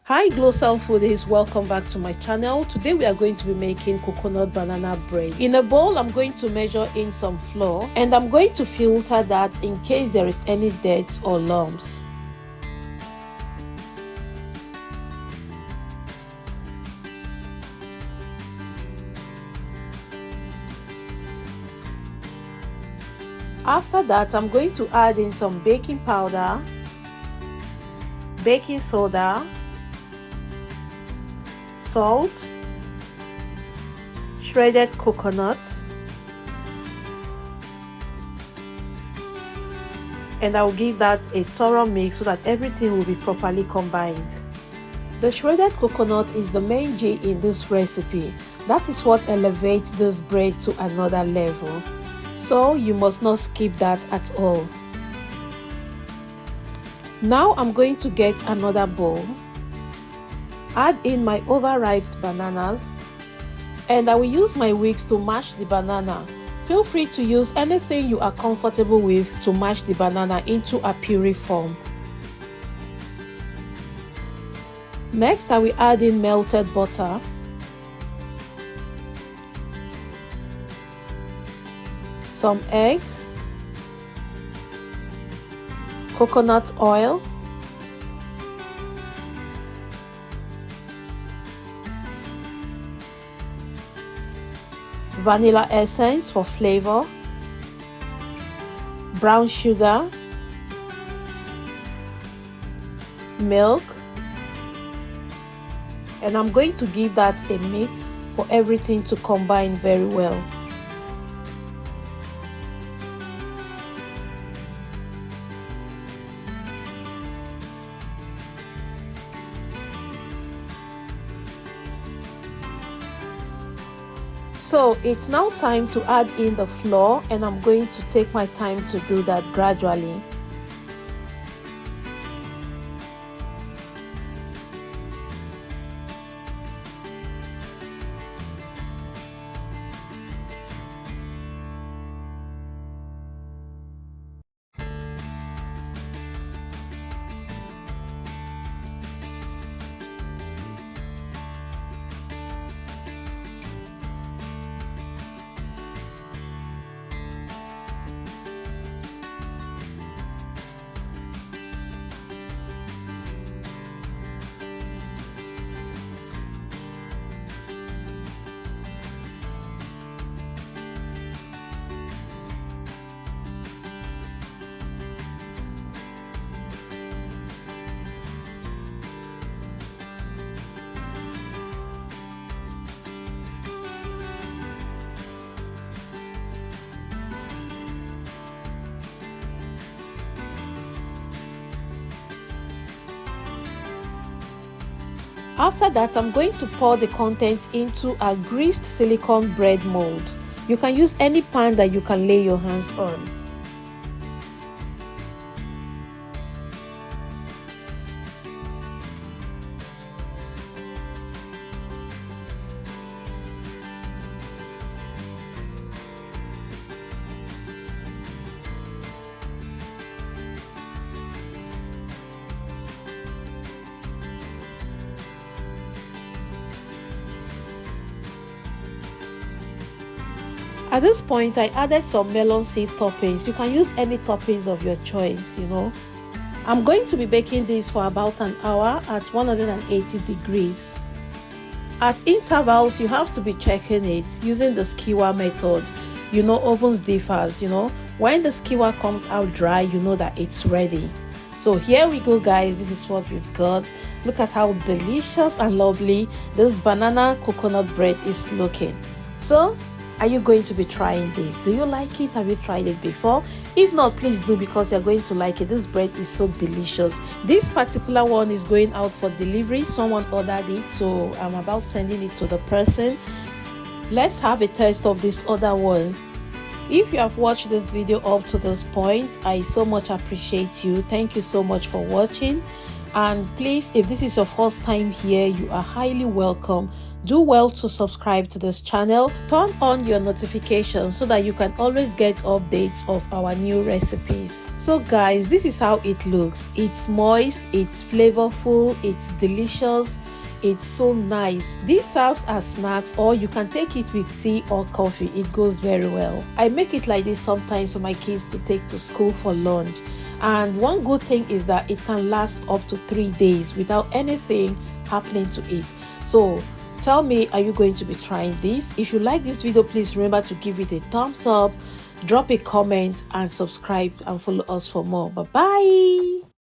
Hi Glosal Foodies, welcome back to my channel. Today we are going to be making coconut banana bread. In a bowl, I'm going to measure in some flour and I'm going to filter that in case there is any dirt or lumps. After that, I'm going to add in some baking powder, baking soda, salt, shredded coconut, and I will give that a thorough mix so that everything will be properly combined. The shredded coconut is the main G in this recipe. That is what elevates this bread to another level. So you must not skip that at all. Now I'm going to get another bowl, add in my overripe bananas, and I will use my whisks to mash the banana. Feel free to use anything you are comfortable with to mash the banana into a puree form. Next, I will add in melted butter, some eggs, coconut oil, vanilla essence for flavor, brown sugar, milk, and I'm going to give that a mix for everything to combine very well. So it's now time to add in the flour, and I'm going to take my time to do that gradually. After that, I'm going to pour the contents into a greased silicone bread mold. You can use any pan that you can lay your hands on. At this point, I added some melon seed toppings. You can use any toppings of your choice, I'm going to be baking this for about an hour at 180 degrees. At intervals, you have to be checking it using the skewer method. Ovens differs, When the skewer comes out dry, you know that it's ready. So here we go, guys. This is what we've got. Look at how delicious and lovely this banana coconut bread is looking. So, are you going to be trying this? Do you like it? Have you tried it before? If not, please do, because you're going to like it. This bread is so delicious. This particular one is going out for delivery. Someone ordered it, so I'm about sending it to the person. Let's have a taste of this other one. If you have watched this video up to this point, I so much appreciate you. Thank you so much for watching. And please, if this is your first time here, you are highly welcome. Do well to subscribe to this channel. Turn on your notifications so that you can always get updates of our new recipes. So guys, this is how it looks. It's moist, it's flavorful, it's delicious, it's so nice. This serves as snacks, or you can take it with tea or coffee. It goes very well. I make it like this sometimes for my kids to take to school for lunch. And one good thing is that it can last up to 3 days without anything happening to it. So tell me, are you going to be trying this? If you like this video, please remember to give it a thumbs up, drop a comment, and subscribe and follow us for more. Bye bye.